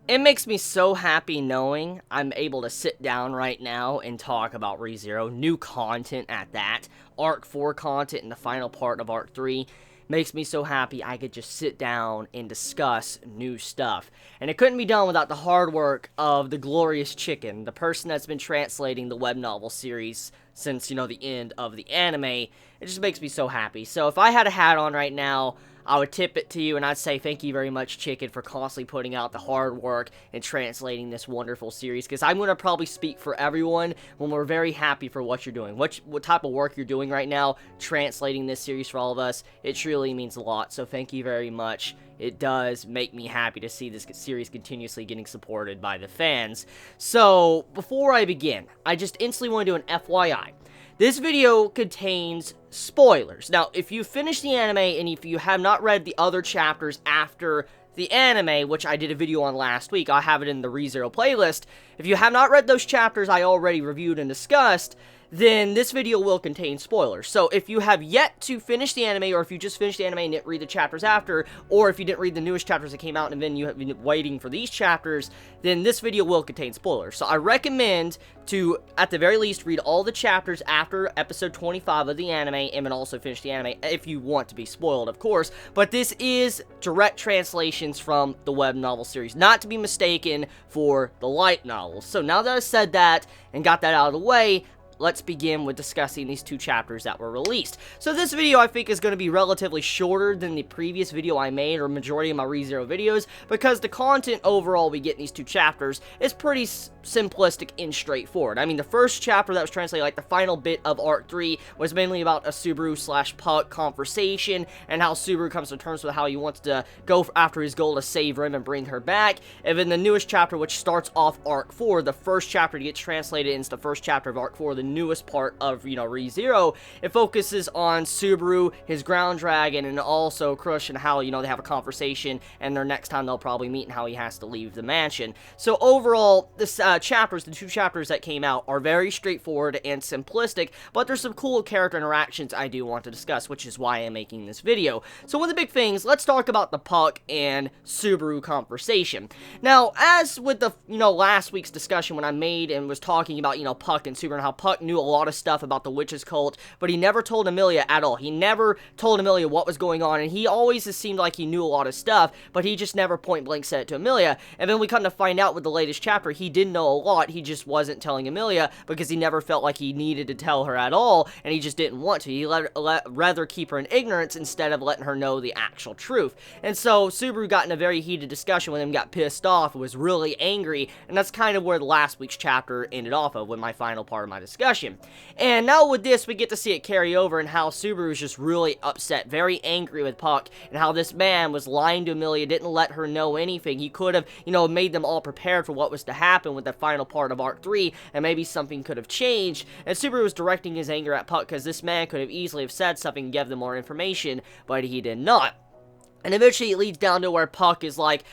It makes me so happy knowing I'm able to sit down right now and talk about ReZero, new content at that, Arc 4 content in the final part of Arc 3. Makes me so happy I could just sit down and discuss new stuff. And it couldn't be done without the hard work of the glorious Chicken, the person that's been translating the web novel series since, the end of the anime. It just makes me so happy. So if I had a hat on right now, I would tip it to you, and I'd say thank you very much, Chicken, for constantly putting out the hard work and translating this wonderful series, because I'm going to probably speak for everyone when we're very happy for what you're doing. What type of work you're doing right now, translating this series for all of us, it truly means a lot, so thank you very much. It does make me happy to see this series continuously getting supported by the fans. So, before I begin, I just instantly want to do an FYI. This video contains spoilers. Now, if you finish the anime and if you have not read the other chapters after the anime, which I did a video on last week, I have it in the ReZero playlist. If you have not read those chapters I already reviewed and discussed, then this video will contain spoilers. So if you have yet to finish the anime, or if you just finished the anime and didn't read the chapters after, or if you didn't read the newest chapters that came out and then you have been waiting for these chapters, then this video will contain spoilers. So I recommend to, at the very least, read all the chapters after episode 25 of the anime, and then also finish the anime if you want to be spoiled, of course. But this is direct translations from the web novel series, not to be mistaken for the light novels. So now that I've said that and got that out of the way, let's begin with discussing these two chapters that were released. So this video, I think, is going to be relatively shorter than the previous video I made, or majority of my ReZero videos, because the content overall we get in these two chapters is pretty simplistic and straightforward. I mean, the first chapter that was translated, like the final bit of Arc 3, was mainly about a Subaru/Puck conversation, and how Subaru comes to terms with how he wants to go after his goal to save Rim and bring her back. And then the newest chapter, which starts off Arc 4, the first chapter to get translated into the first chapter of Arc 4, the newest part of, ReZero, it focuses on Subaru, his ground dragon, and also Crush, and how, they have a conversation, and their next time they'll probably meet, and how he has to leave the mansion. So overall, this the two chapters that came out, are very straightforward and simplistic, but there's some cool character interactions I do want to discuss, which is why I'm making this video. So one of the big things, let's talk about the Puck and Subaru conversation. Now, as with the, last week's discussion when I made and was talking about, Puck and Subaru, and how Puck knew a lot of stuff about the witches cult, but he never told Emilia at all. He never told Emilia what was going on, and he always just seemed like he knew a lot of stuff, but he just never point blank said it to Emilia. And then we come to find out with the latest chapter, he did know a lot, he just wasn't telling Emilia because he never felt like he needed to tell her at all, and he just didn't want to. He rather keep her in ignorance instead of letting her know the actual truth. And so Subaru got in a very heated discussion with him, got pissed off, was really angry, and that's kind of where the last week's chapter ended off of, with my final part of my discussion. And now with this, we get to see it carry over, and how Subaru is just really upset, very angry with Puck, and how this man was lying to Emilia, didn't let her know anything. He could have, made them all prepared for what was to happen with the final part of Arc 3, and maybe something could have changed. And Subaru was directing his anger at Puck, because this man could have easily have said something and give them more information, but he did not. And eventually it leads down to where Puck is like,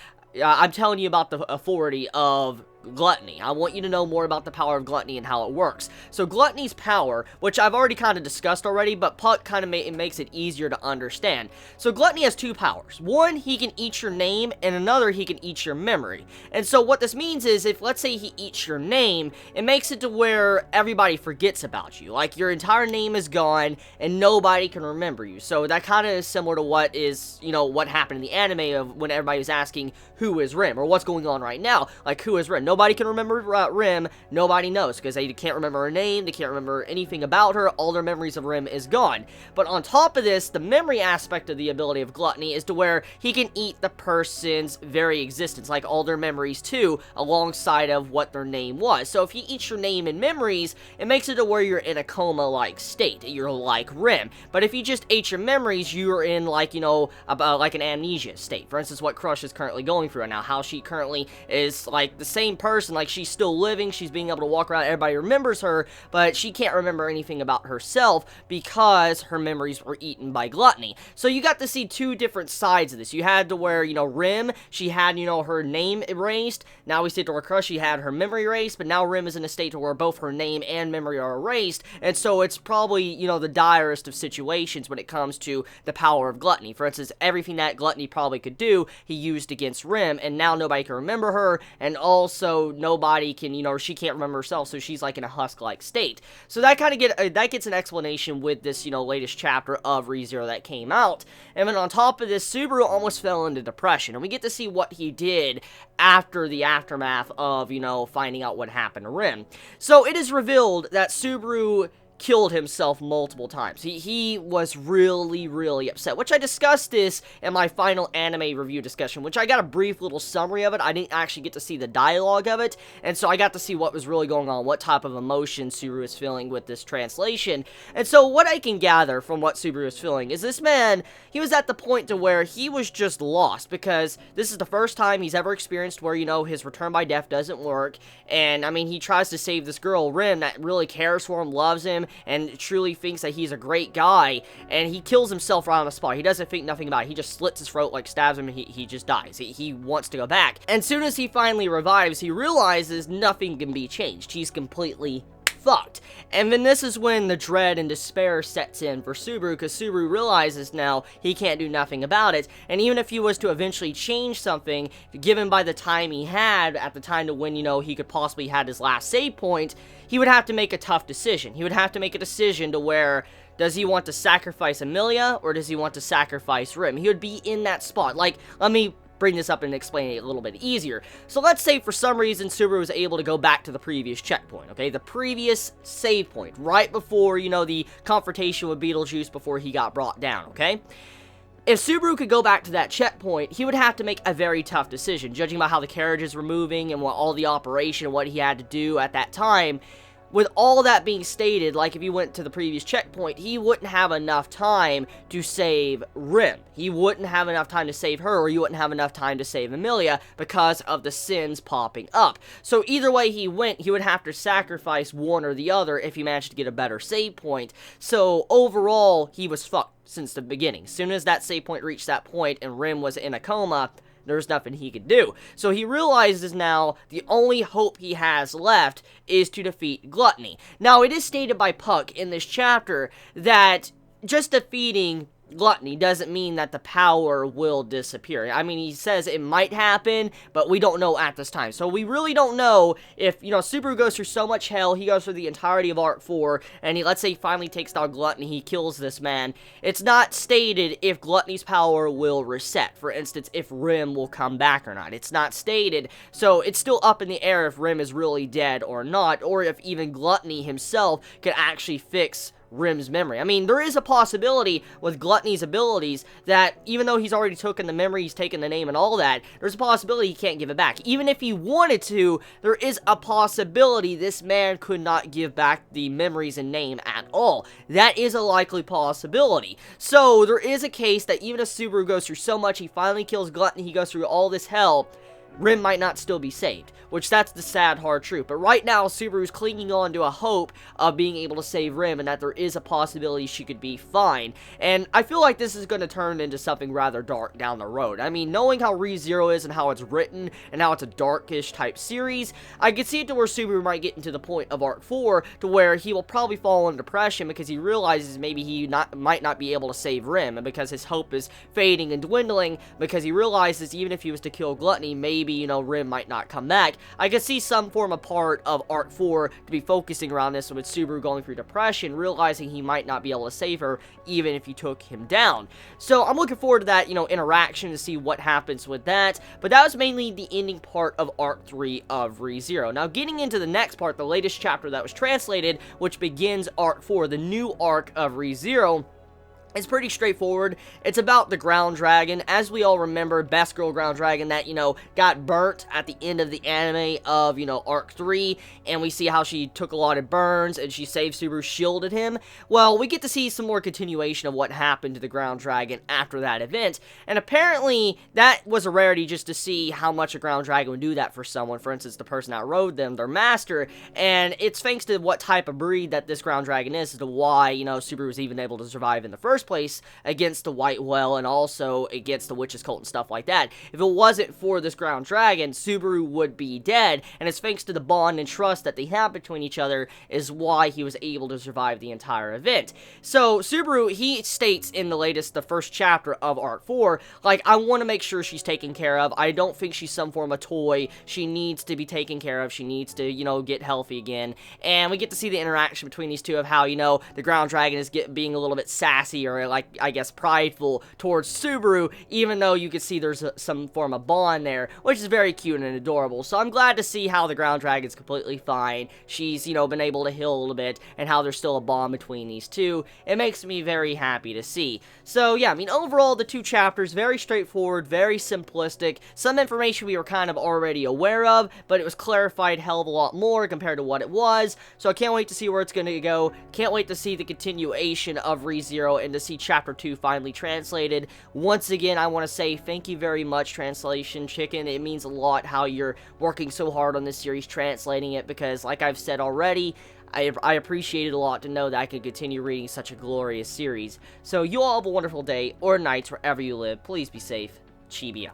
I'm telling you about the authority of gluttony. I want you to know more about the power of gluttony and how it works. So gluttony's power, which I've already kind of discussed already, but Puck kind of makes it easier to understand. So gluttony has two powers. One, he can eat your name, and another, he can eat your memory. And so what this means is, if let's say he eats your name, it makes it to where everybody forgets about you. Like, your entire name is gone, and nobody can remember you. So that kind of is similar to what is, what happened in the anime of when everybody was asking, who is Rim? Or what's going on right now? Like, who is Rim? Nobody can remember Rim, nobody knows, because they can't remember her name, they can't remember anything about her, all their memories of Rim is gone. But on top of this, the memory aspect of the ability of gluttony is to where he can eat the person's very existence, like all their memories too, alongside of what their name was. So if he eats your name and memories, it makes it to where you're in a coma-like state, you're like Rim. But if he just ate your memories, you're in like, like an amnesia state. For instance, what Crush is currently going through right now, how she currently is like the same person. Like, she's still living, she's being able to walk around, everybody remembers her, but she can't remember anything about herself because her memories were eaten by gluttony. So you got to see two different sides of this. You had to where, Rim, she had, her name erased. Now we see to where Crush, she had her memory erased, but now Rim is in a state to where both her name and memory are erased, and so it's probably, the direst of situations when it comes to the power of gluttony. For instance, everything that gluttony probably could do, he used against Rim, and now nobody can remember her, and also nobody can, she can't remember herself, so she's like in a husk-like state. So that kind of that gets an explanation with this, latest chapter of ReZero that came out. And then on top of this, Subaru almost fell into depression, and we get to see what he did after the aftermath of, finding out what happened to Rim. So it is revealed that Subaru killed himself multiple times. He was really, really upset, which I discussed this in my final anime review discussion, which I got a brief little summary of it. I didn't actually get to see the dialogue of it, and so I got to see what was really going on, what type of emotion Subaru is feeling with this translation. And so what I can gather from what Subaru is feeling is this man, he was at the point to where he was just lost, because this is the first time he's ever experienced where, his return by death doesn't work, and, I mean, he tries to save this girl, Rim, that really cares for him, loves him, and truly thinks that he's a great guy, and he kills himself right on the spot. He doesn't think nothing about it. He just slits his throat, like stabs him, and he just dies. He wants to go back. And soon as he finally revives, he realizes nothing can be changed. He's completely fucked. And then this is when the dread and despair sets in for Subaru, because Subaru realizes now he can't do nothing about it, and even if he was to eventually change something, given by the time he had, at the time to when, he could possibly had his last save point, he would have to make a tough decision. He would have to make a decision to where, does he want to sacrifice Amelia, or does he want to sacrifice Rim? He would be in that spot. Like, let me bring this up and explain it a little bit easier. So let's say for some reason Subaru was able to go back to the previous checkpoint, okay? The previous save point, right before, the confrontation with Beetlejuice before he got brought down, okay? If Subaru could go back to that checkpoint, he would have to make a very tough decision, judging by how the carriages were moving and what all the operation, what he had to do at that time. With all that being stated, like if he went to the previous checkpoint, he wouldn't have enough time to save Rim. He wouldn't have enough time to save her, or he wouldn't have enough time to save Amelia because of the sins popping up. So either way he went, he would have to sacrifice one or the other if he managed to get a better save point. So overall, he was fucked since the beginning. As soon as that save point reached that point and Rim was in a coma, there's nothing he could do. So he realizes now the only hope he has left is to defeat Gluttony. Now, it is stated by Puck in this chapter that just defeating Gluttony doesn't mean that the power will disappear. I mean, he says it might happen, but we don't know at this time. So we really don't know if, Subaru goes through so much hell, he goes through the entirety of Arc 4, and let's say he finally takes down Gluttony, he kills this man. It's not stated if Gluttony's power will reset. For instance, if Rim will come back or not. It's not stated, so it's still up in the air if Rim is really dead or not, or if even Gluttony himself could actually fix Rim's memory. I mean, there is a possibility with Gluttony's abilities that even though he's already taken the memory, he's taken the name and all that, there's a possibility he can't give it back. Even if he wanted to, there is a possibility this man could not give back the memories and name at all. That is a likely possibility. So, there is a case that even if Subaru goes through so much, he finally kills Gluttony, he goes through all this hell, Rim might not still be saved, which that's the sad, hard truth. But right now, Subaru's clinging on to a hope of being able to save Rim, and that there is a possibility she could be fine. And I feel like this is going to turn into something rather dark down the road. I mean, knowing how ReZero is and how it's written, and how it's a darkish type series, I could see it to where Subaru might get into the point of Arc 4, to where he will probably fall in depression because he realizes maybe he might not be able to save Rim, and because his hope is fading and dwindling, because he realizes even if he was to kill Gluttony, maybe, Rim might not come back. I could see some form of part of Arc 4 to be focusing around this, with Subaru going through depression, realizing he might not be able to save her, even if you took him down. So, I'm looking forward to that, interaction to see what happens with that, but that was mainly the ending part of Arc 3 of ReZero. Now, getting into the next part, the latest chapter that was translated, which begins Arc 4, the new arc of ReZero, It's pretty straightforward. It's about the ground dragon. As we all remember, Best Girl Ground Dragon that, got burnt at the end of the anime of, Arc 3, and we see how she took a lot of burns, and she saved Subaru, shielded him. Well, we get to see some more continuation of what happened to the ground dragon after that event, and apparently, that was a rarity just to see how much a ground dragon would do that for someone. For instance, the person that rode them, their master, and it's thanks to what type of breed that this ground dragon is as to why, Subaru was even able to survive in the first place against the White Whale and also against the Witch's Cult and stuff like that. If it wasn't for this ground dragon, Subaru would be dead, and it's thanks to the bond and trust that they have between each other is why he was able to survive the entire event. So, Subaru, he states in the first chapter of Arc 4, like, I want to make sure she's taken care of. I don't think she's some form of toy. She needs to be taken care of. She needs to, get healthy again. And we get to see the interaction between these two of how, the ground dragon is being a little bit sassy or, like, I guess, prideful towards Subaru, even though you can see there's some form of bond there, which is very cute and adorable. So I'm glad to see how the ground dragon's completely fine. She's, been able to heal a little bit, and how there's still a bond between these two. It makes me very happy to see. So, yeah, I mean, overall, the 2 chapters, very straightforward, very simplistic. Some information we were kind of already aware of, but it was clarified hell of a lot more compared to what it was. So I can't wait to see where it's going to go. Can't wait to see the continuation of ReZero and to see Chapter 2 finally translated. Once again, I want to say thank you very much, Translation Chicken. It means a lot how you're working so hard on this series, translating it, because like I've said already, I appreciate it a lot to know that I can continue reading such a glorious series. So you all have a wonderful day or nights wherever you live. Please be safe. Chibi out.